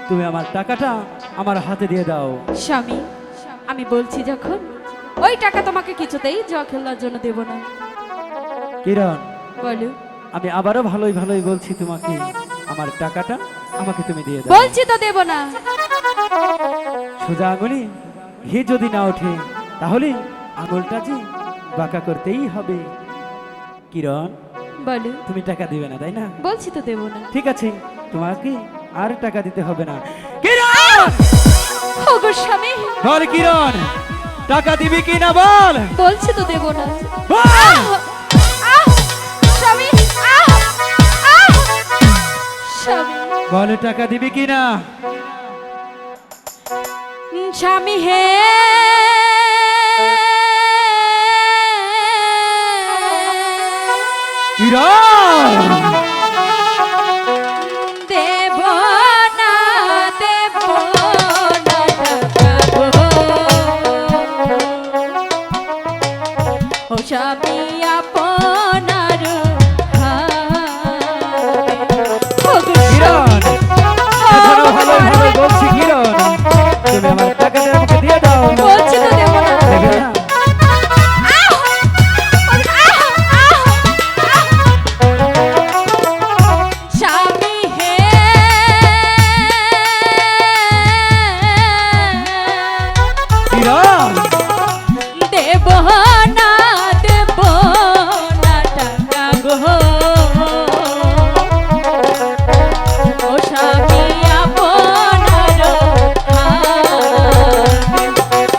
তুমি আমার টাকাটা আমার হাতে দিয়ে দাও। স্বামী, আমি বলছি যখন ওই টাকা তোমাকে কিছুতেই জুয়া খেলার জন্য দেব না। কিরণ, বলো। আমি আবারও ভালোই ভালোই বলছি তোমাকে, আমার টাকাটা আমাকে তুমি দিয়ে দাও। বলছি তো দেব না। সোজা আঙুলে ঘি যদি না ওঠে তাহলে আঙুলটা যে বাঁকা করতেই হবে। কিরণ, বলো। তুমি টাকা দিবে না তাই না? বলছি তো দেব না। ঠিক আছে, তোমাকে আর টাকা দিতে হবে না। কিরণ, ওগো স্বামী, বল কিরণ, টাকা দিবি কি না বল? বলছি তো দেব না। বল! স্বামী, স্বামী, বল টাকা দিবি কি না? স্বামী হে, কিরণ, দেব না, দেব না টাকা গো। ও স্বামী আপনার হাতে। ওগো কিরণ, এখনো ভালো ভালো বলছি কিরণ, তুমি আমার টাকাটা আমাকে দিয়ে দাও। বলছি তো দেব না। দেবে না? স্বামী হে, কিরণ, দেব না, দেব না টাকা গো। ও স্বামী আপনার হাতে।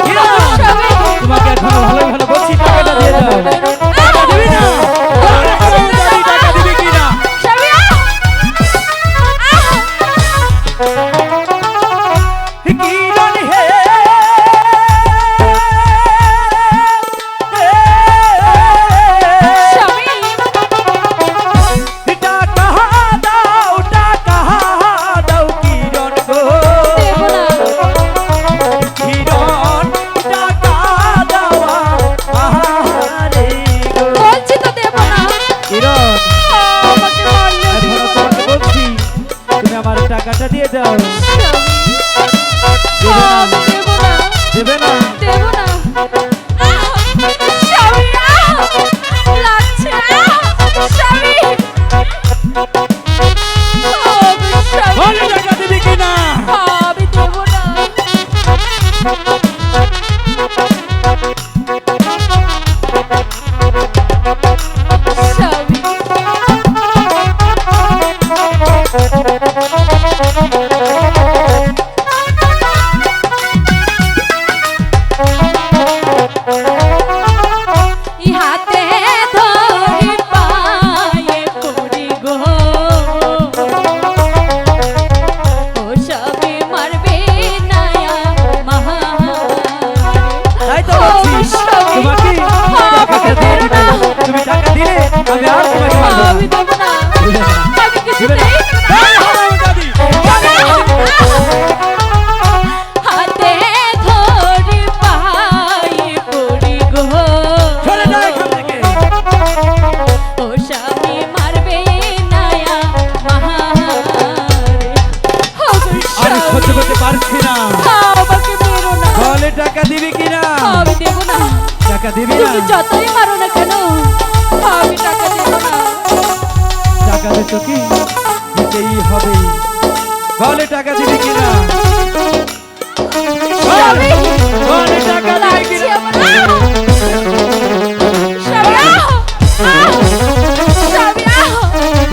কিরণ, স্বামী, তোমাকে এখনো ভালো ভালো বলছি টাকাটা দিয়ে দাও। টাকা দিবি না? বল, হারামজাদি, টাকা দিবি কি না? স্বামী, কিরণ হে, স্বামী, টাকা দাও, টাকা দাও কিরণ গো। দেব না। কিরণ, টাকা দাও আহারে গো। বলছি তো দেব না। কিরণ, আমাকে মারলো এখনো দেব তোমাকে না। বলছি, তুমি আমার টাকাটা দিয়ে দাও। আমি দেব না। দেবে না? দেব না। স্বামী, লাগছে। স্বামী, স্বামী, বল টাকা দিবি কি না? আমি দেব না। স্বামী, ইহাতে ধরি পায়ে পড়ি গো। ও স্বামী মারবে নায়া তাই তো বলছি, তোমাকে টাকাটা দিয়ে দিতে। তুমি টাকা দিলে আমি আর তোমাকে মারবো না। আমি দেব না। দিবে না? আমি দিবে না? কিছুতেই এই হারামজাদি! হাতে ধরি পায়ে পড়ি গো। সরে যা এখান থেকে। ও স্বামী মারবে নায়া মাহারে। ও গো আমি স্বামী, সহ্য করতে পারছি না। আমাকে মেরো না। বলে টাকা দিবি কি না? আমি দেব না। টাকা দিবি না? তুমি যতই মারো না কেন, আমি টাকা দেব না। টাকা দে তো কি দিতেই হবে। বলে টাকা দিবি কি না? বল, বলে টাকা দিবি কি লাগছে না? আমার। স্বামী, স্বামী,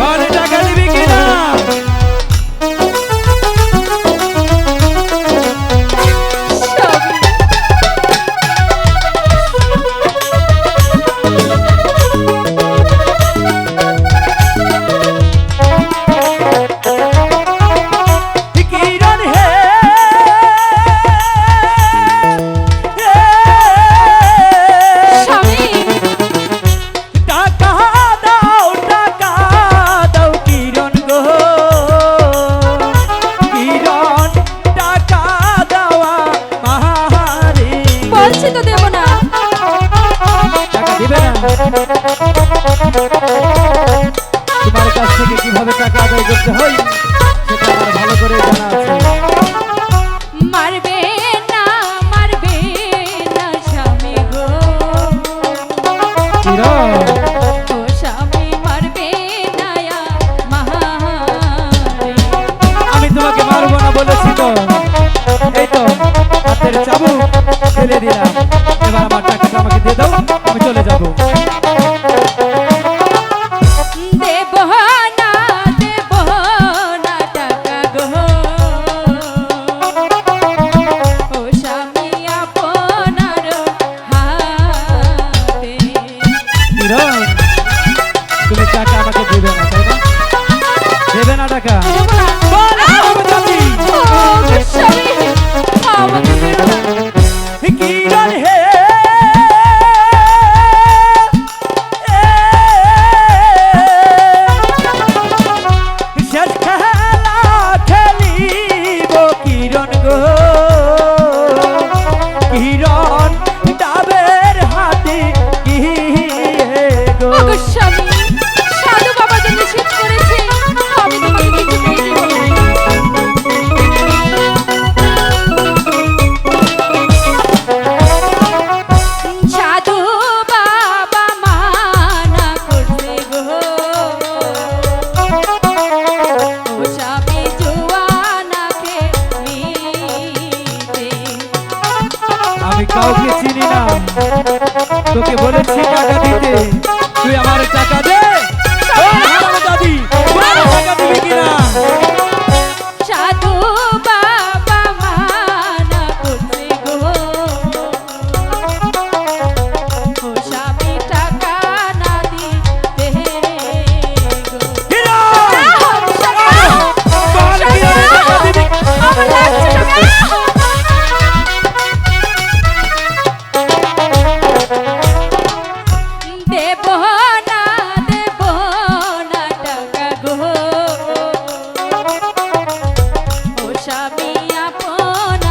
বলে টাকা দিবি কি না? কিরণ হে, তোকে বলেছি টাকা দিতে, তুই আমার টাকা দে। বল আমার দাদি, বল টাকা দিবি কিনা? সাধু বাবা মানা করছে গো, ও স্বামী টাকা না দিতে গো। কিনা? আহ! বল কিনা রে টাকা দিবি? আমার লাগছে টাকা। দেব না টাকা গো, ও স্বামী আপন